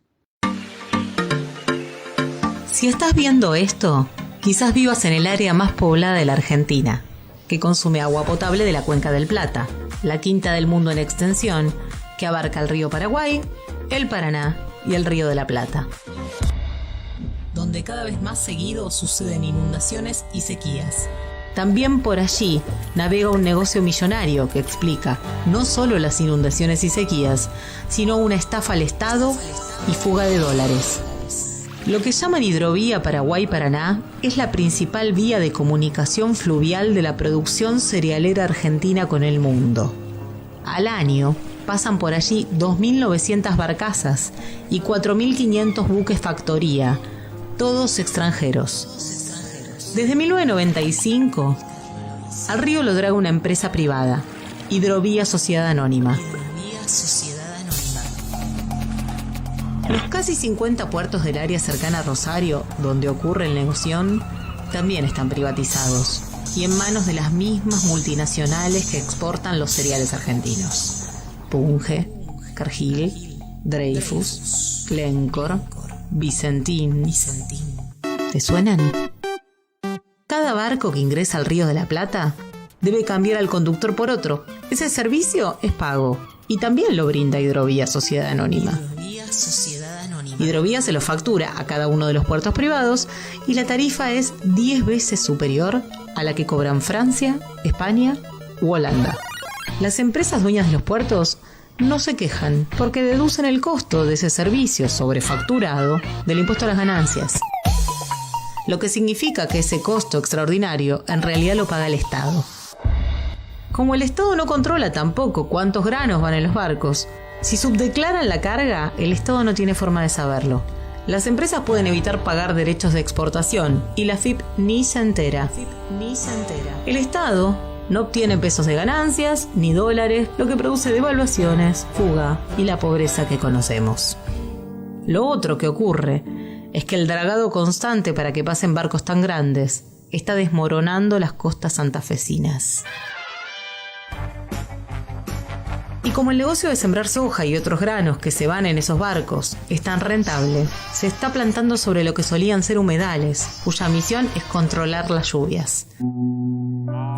Si estás viendo esto, quizás vivas en el área más poblada de la Argentina, que consume agua potable de la Cuenca del Plata, la quinta del mundo en extensión, que abarca el río Paraguay, el Paraná y el río de la Plata, donde cada vez más seguido suceden inundaciones y sequías. También por allí navega un negocio millonario que explica no solo las inundaciones y sequías, sino una estafa al Estado y fuga de dólares. Lo que llaman hidrovía Paraguay-Paraná es la principal vía de comunicación fluvial de la producción cerealera argentina con el mundo. Al año pasan por allí 2.900 barcazas y 4.500 buques factoría, todos extranjeros. Desde 1995, al río lo draga una empresa privada, Hidrovía Sociedad Anónima. Los casi 50 puertos del área cercana a Rosario, donde ocurre el negocio, también están privatizados y en manos de las mismas multinacionales que exportan los cereales argentinos. Punge, Cargill, Dreyfus, Glencore, Vicentín. ¿Te suenan? Cada barco que ingresa al Río de la Plata debe cambiar al conductor por otro. Ese servicio es pago y también lo brinda Hidrovía Sociedad Anónima. Hidrovía se lo factura a cada uno de los puertos privados y la tarifa es 10 veces superior a la que cobran Francia, España u Holanda. Las empresas dueñas de los puertos no se quejan porque deducen el costo de ese servicio sobrefacturado del impuesto a las ganancias, lo que significa que ese costo extraordinario en realidad lo paga el Estado. Como el Estado no controla tampoco cuántos granos van en los barcos, si subdeclaran la carga, el Estado no tiene forma de saberlo. Las empresas pueden evitar pagar derechos de exportación y la FIP ni se entera. El Estado no obtiene pesos de ganancias ni dólares, lo que produce devaluaciones, fuga y la pobreza que conocemos. Lo otro que ocurre es que el dragado constante para que pasen barcos tan grandes está desmoronando las costas santafesinas. Y como el negocio de sembrar soja y otros granos que se van en esos barcos es tan rentable, se está plantando sobre lo que solían ser humedales, cuya misión es controlar las lluvias.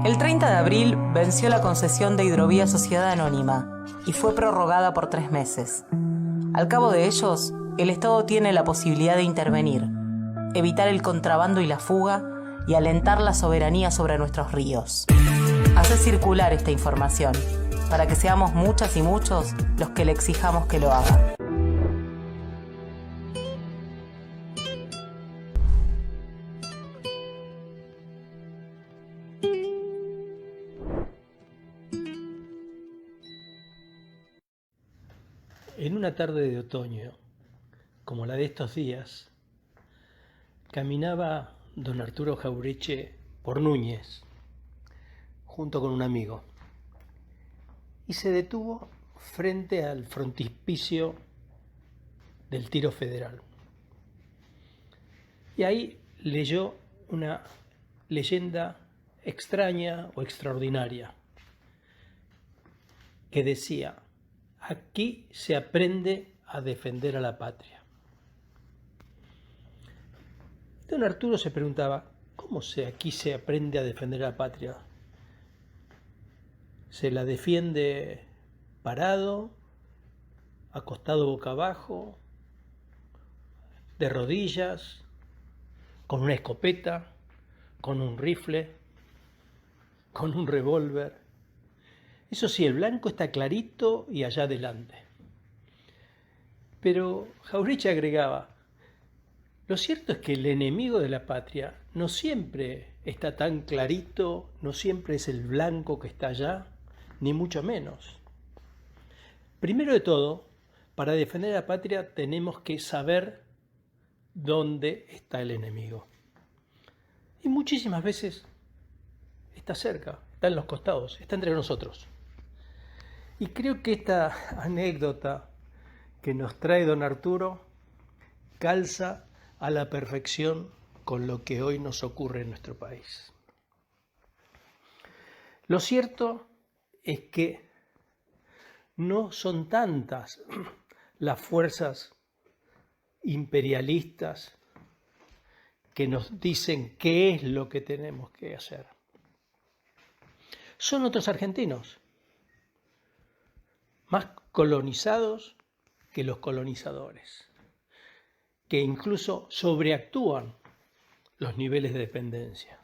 El 30 de abril venció la concesión de Hidrovía Sociedad Anónima y fue prorrogada por 3 meses. Al cabo de ellos, el Estado tiene la posibilidad de intervenir, evitar el contrabando y la fuga y alentar la soberanía sobre nuestros ríos. Hace circular esta información para que seamos muchas y muchos los que le exijamos que lo haga. En una tarde de otoño, como la de estos días, caminaba don Arturo Jaureche por Núñez, junto con un amigo, y se detuvo frente al frontispicio del Tiro Federal. Y ahí leyó una leyenda extraña o extraordinaria que decía: aquí se aprende a defender a la patria. Don Arturo se preguntaba, ¿cómo aquí se aprende a defender a la patria? ¿Se la defiende parado, acostado boca abajo, de rodillas, con una escopeta, con un rifle, con un revólver? Eso sí, el blanco está clarito y allá adelante. Pero Jaureche agregaba, lo cierto es que el enemigo de la patria no siempre está tan clarito, no siempre es el blanco que está allá, ni mucho menos. Primero de todo, para defender a la patria tenemos que saber dónde está el enemigo. Y muchísimas veces está cerca, está en los costados, está entre nosotros. Y creo que esta anécdota que nos trae don Arturo calza a la perfección con lo que hoy nos ocurre en nuestro país. Lo cierto es que no son tantas las fuerzas imperialistas que nos dicen qué es lo que tenemos que hacer. Son otros argentinos, más colonizados que los colonizadores, que incluso sobreactúan los niveles de dependencia.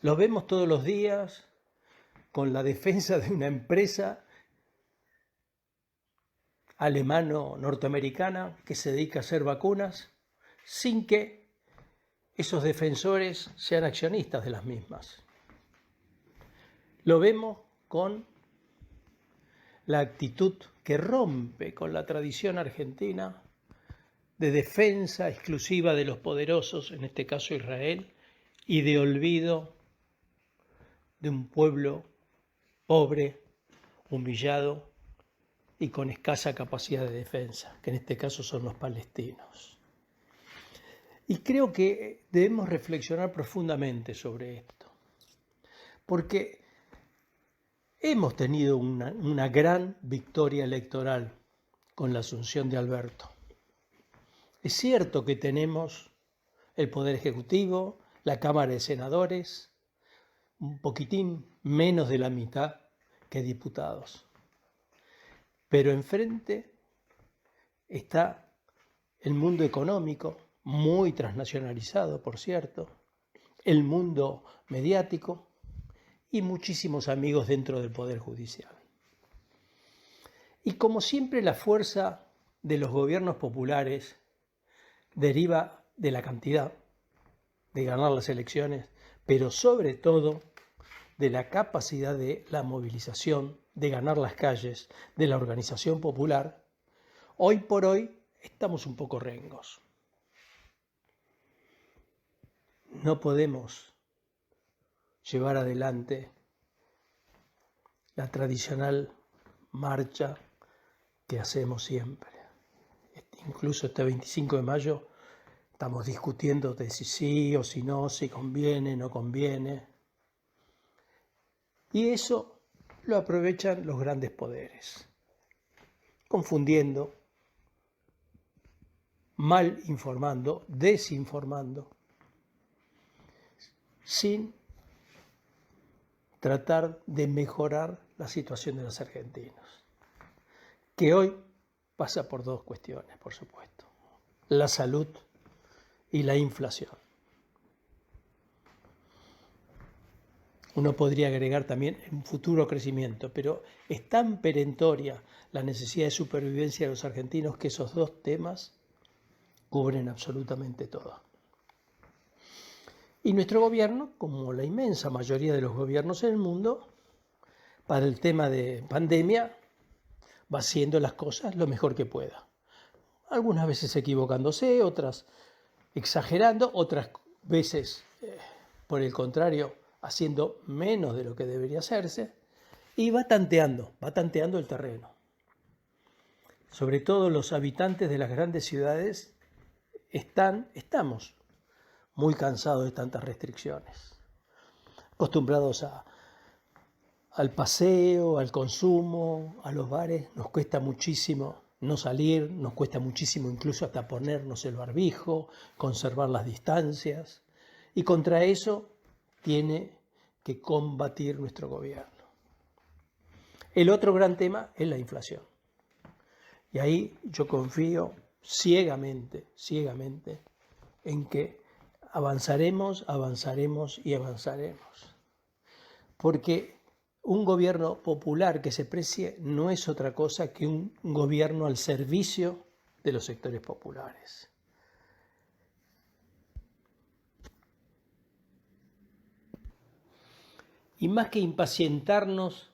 Los vemos todos los días con la defensa de una empresa alemano-norteamericana que se dedica a hacer vacunas sin que esos defensores sean accionistas de las mismas. Lo vemos con la actitud que rompe con la tradición argentina de defensa exclusiva de los poderosos, en este caso Israel, y de olvido de un pueblo pobre, humillado y con escasa capacidad de defensa, que en este caso son los palestinos. Y creo que debemos reflexionar profundamente sobre esto, porque hemos tenido una gran victoria electoral con la asunción de Alberto. Es cierto que tenemos el Poder Ejecutivo, la Cámara de Senadores, un poquitín menos de la mitad que diputados. Pero enfrente está el mundo económico, muy transnacionalizado, por cierto, el mundo mediático y muchísimos amigos dentro del Poder Judicial. Y como siempre, la fuerza de los gobiernos populares deriva de la cantidad, de ganar las elecciones, pero sobre todo de la capacidad de la movilización, de ganar las calles, de la organización popular. Hoy por hoy estamos un poco rengos. No podemos llevar adelante la tradicional marcha que hacemos siempre. Incluso este 25 de mayo estamos discutiendo de si sí o si no, si conviene, no conviene. Y eso lo aprovechan los grandes poderes, confundiendo, mal informando, desinformando, sin tratar de mejorar la situación de los argentinos, que hoy pasa por dos cuestiones, por supuesto: la salud y la inflación. Uno podría agregar también un futuro crecimiento, pero es tan perentoria la necesidad de supervivencia de los argentinos que esos dos temas cubren absolutamente todo. Y nuestro gobierno, como la inmensa mayoría de los gobiernos en el mundo, para el tema de pandemia, va haciendo las cosas lo mejor que pueda. Algunas veces equivocándose, otras exagerando, otras veces, por el contrario, haciendo menos de lo que debería hacerse, y va tanteando el terreno. Sobre todo los habitantes de las grandes ciudades estamos muy cansados de tantas restricciones, acostumbrados al paseo, al consumo, a los bares. Nos cuesta muchísimo no salir, nos cuesta muchísimo incluso hasta ponernos el barbijo, conservar las distancias, y contra eso tiene que combatir nuestro gobierno. El otro gran tema es la inflación. Y ahí yo confío ciegamente en que avanzaremos y avanzaremos. Porque un gobierno popular que se precie no es otra cosa que un gobierno al servicio de los sectores populares. Y más que impacientarnos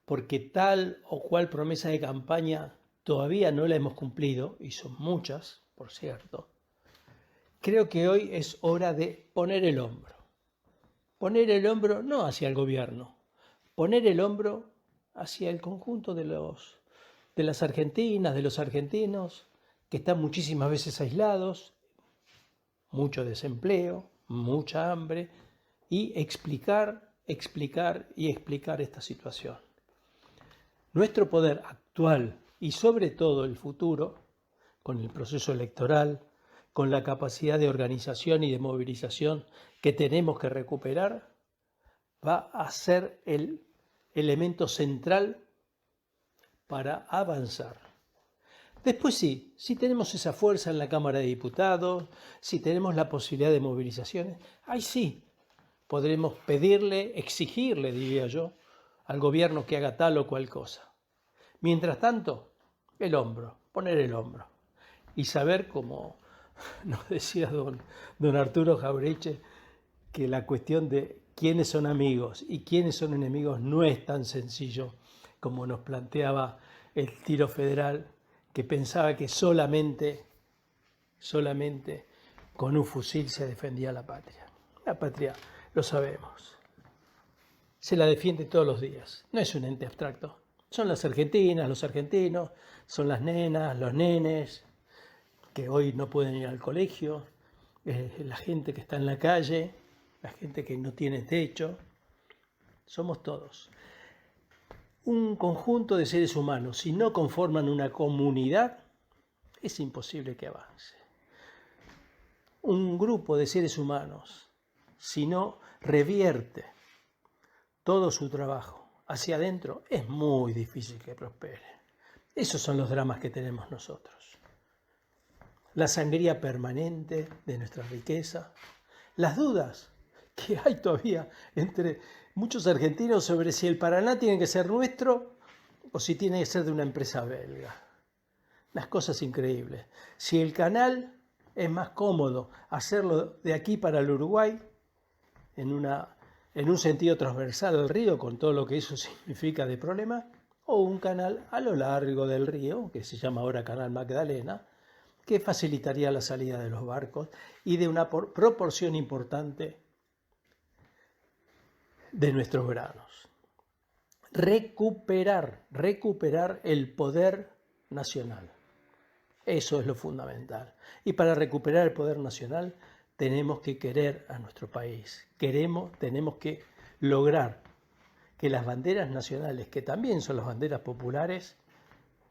porque tal o cual promesa de campaña todavía no la hemos cumplido, y son muchas, por cierto, creo que hoy es hora de poner el hombro. Poner el hombro no hacia el gobierno, poner el hombro hacia el conjunto de las argentinas, de los argentinos, que están muchísimas veces aislados, mucho desempleo, mucha hambre, y explicar esta situación. Nuestro poder actual y sobre todo el futuro, con el proceso electoral con la capacidad de organización y de movilización que tenemos que recuperar, va a ser el elemento central para avanzar. Después sí, si tenemos esa fuerza en la Cámara de Diputados, si tenemos la posibilidad de movilizaciones, ahí sí podremos pedirle, exigirle, diría yo, al gobierno que haga tal o cual cosa. Mientras tanto, poner el hombro y saber, como nos decía don Arturo Jauretche, que la cuestión de quiénes son amigos y quiénes son enemigos no es tan sencillo como nos planteaba el tiro federal, que pensaba que solamente con un fusil se defendía la patria. La patria, lo sabemos, se la defiende todos los días, no es un ente abstracto. Son las argentinas, los argentinos, son las nenas, los nenes, que hoy no pueden ir al colegio, la gente que está en la calle, la gente que no tiene techo, somos todos. Un conjunto de seres humanos, si no conforman una comunidad, es imposible que avance. Un grupo de seres humanos, si no revierte todo su trabajo hacia adentro, es muy difícil que prospere. Esos son los dramas que tenemos nosotros. La sangría permanente de nuestra riqueza, las dudas que hay todavía entre muchos argentinos sobre si el Paraná tiene que ser nuestro o si tiene que ser de una empresa belga. Unas cosas increíbles. Si el canal es más cómodo hacerlo de aquí para el Uruguay, en un sentido transversal al río, con todo lo que eso significa de problema, o un canal a lo largo del río, que se llama ahora Canal Magdalena, que facilitaría la salida de los barcos y de una proporción importante de nuestros granos. Recuperar el poder nacional. Eso es lo fundamental. Y para recuperar el poder nacional tenemos que querer a nuestro país. Tenemos que lograr que las banderas nacionales, que también son las banderas populares,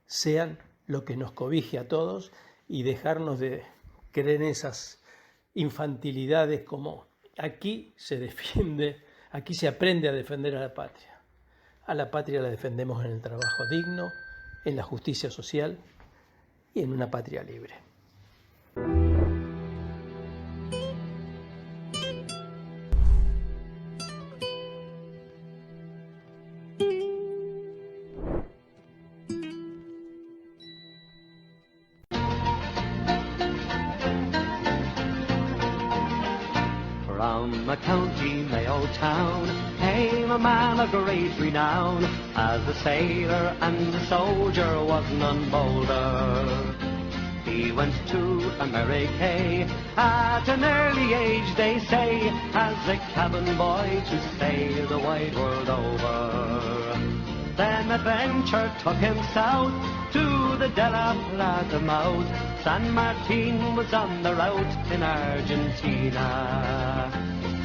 sean lo que nos cobije a todos y dejarnos de creer en esas infantilidades como aquí se defiende, aquí se aprende a defender a la patria. A la patria la defendemos en el trabajo digno, en la justicia social y en una patria libre. From a county Mayo town came a man of great renown, as a sailor and a soldier was none bolder. He went to America at an early age, they say, as a cabin boy to sail the wide world over. Then adventure took him south to the De La Plata mouth. San Martin was on the route in Argentina.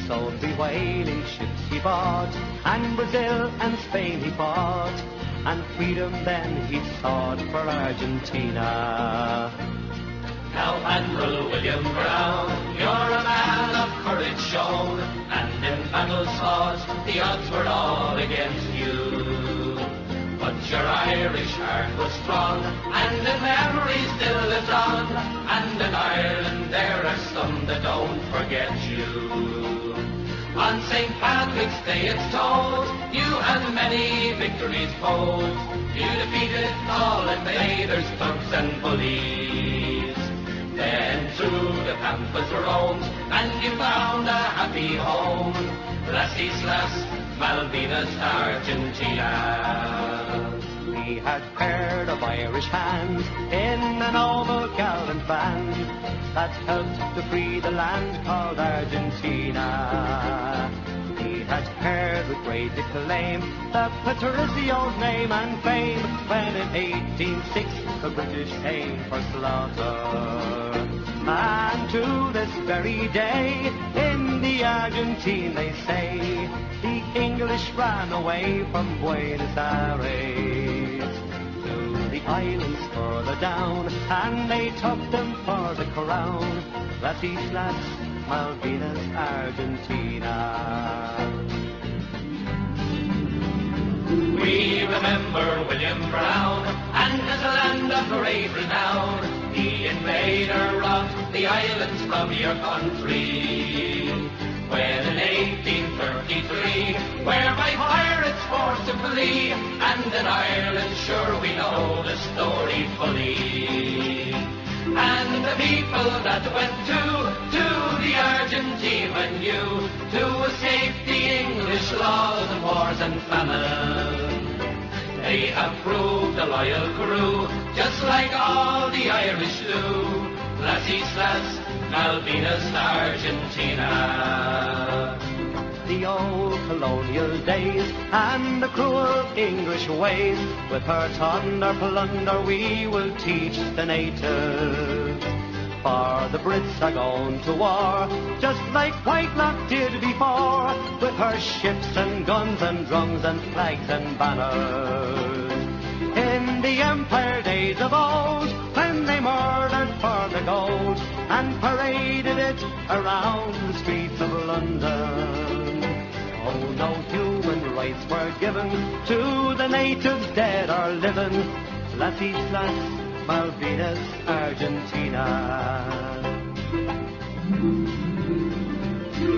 So the whaling ships he bought, and Brazil and Spain he fought, and freedom then he sought for Argentina. Now Admiral William Brown, you're a man of courage shown, and in battles fought, the odds were all against you. But your Irish heart was strong, and in memory still lives on, and in Ireland there are some that don't forget you. On St. Patrick's Day it's told, you had many victories bold. You defeated all invaders, thugs and bullies. Then through the pampas roamed, and you found a happy home. Las Islas Malvinas, Argentina. We had paired of Irish hands in a noble gallant band that helped to free the land called Argentina. We had heard with great acclaim the Patricio's name and fame when in 1806 the British came for slaughter. And to this very day in the Argentine they say the English ran away from Buenos Aires. To the the islands further down, and they took them for the crown. Las Islas Malvinas, Argentina. We remember William Brown, and as a land of great renown, the invader robbed the islands from your country. When in 1833, where by pirates forced to flee, and in Ireland sure we know the story fully. And the people that went to the Argentine when you to escape the English laws and wars and famine. They have proved a loyal crew, just like all the Irish do. Las Islas Malvinas, Argentina. The old colonial days and the cruel English ways, with her thunder plunder we will teach the natives. For the Brits are going to war, just like Whitelock did before, with her ships and guns and drums and flags and banners. In the Empire days of old, when they murdered for the gold and paraded it around the streets of London. Oh, no human rights were given to the natives dead or living. Las Islas Malvinas, Argentina.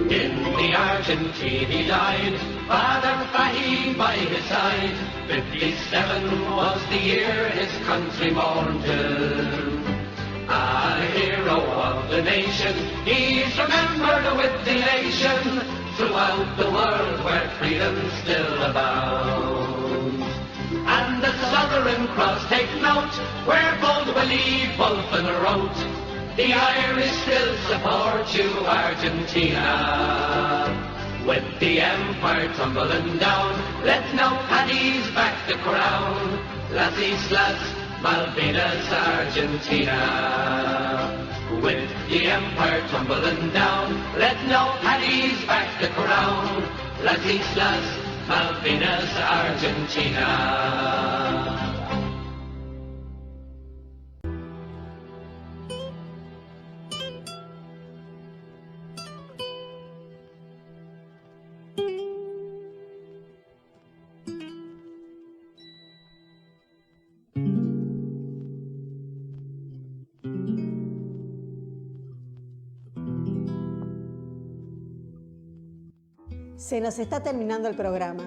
In the Argentine he died, Father Fahim by his side. 57 was the year his country mourned him. A hero of the nation, he's remembered with elation throughout the world where freedom still abounds. And the Southern Cross take note, where bold Willie Bulfin wrote, the Irish still support you, Argentina. With the empire tumbling down, let no paddies back the crown. Las Islas Malvinas, Argentina. With the empire tumbling down, let no paddies back the crown. Las Islas Malvinas, Argentina. Se nos está terminando el programa.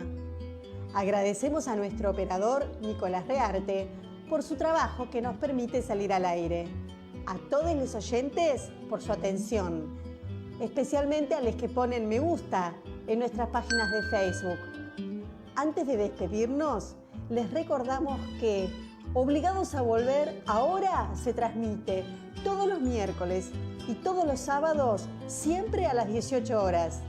Agradecemos a nuestro operador Nicolás Rearte por su trabajo que nos permite salir al aire. A todos los oyentes por su atención, especialmente a los que ponen me gusta en nuestras páginas de Facebook. Antes de despedirnos, les recordamos que Obligados a Volver ahora se transmite todos los miércoles y todos los sábados, siempre a las 18 horas.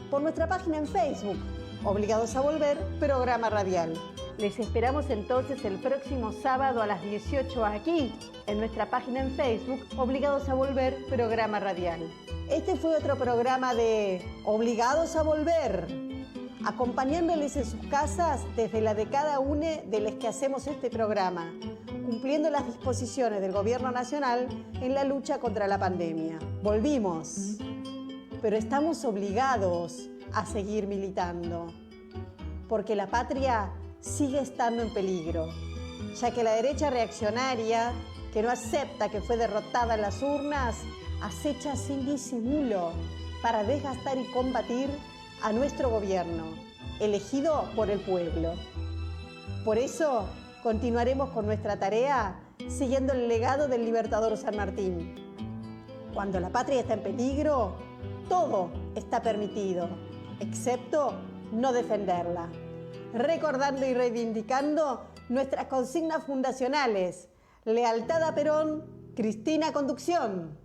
Por nuestra página en Facebook, Obligados a Volver, programa radial. Les esperamos entonces el próximo sábado a las 18 aquí, en nuestra página en Facebook, Obligados a Volver, programa radial. Este fue otro programa de Obligados a Volver, acompañándoles en sus casas desde la de cada uno de los que hacemos este programa, cumpliendo las disposiciones del Gobierno Nacional en la lucha contra la pandemia. Volvimos, pero estamos obligados a seguir militando, porque la patria sigue estando en peligro, ya que la derecha reaccionaria, que no acepta que fue derrotada en las urnas, acecha sin disimulo para desgastar y combatir a nuestro gobierno, elegido por el pueblo. Por eso, continuaremos con nuestra tarea siguiendo el legado del libertador San Martín. Cuando la patria está en peligro, todo está permitido, excepto no defenderla. Recordando y reivindicando nuestras consignas fundacionales: lealtad a Perón, Cristina Conducción.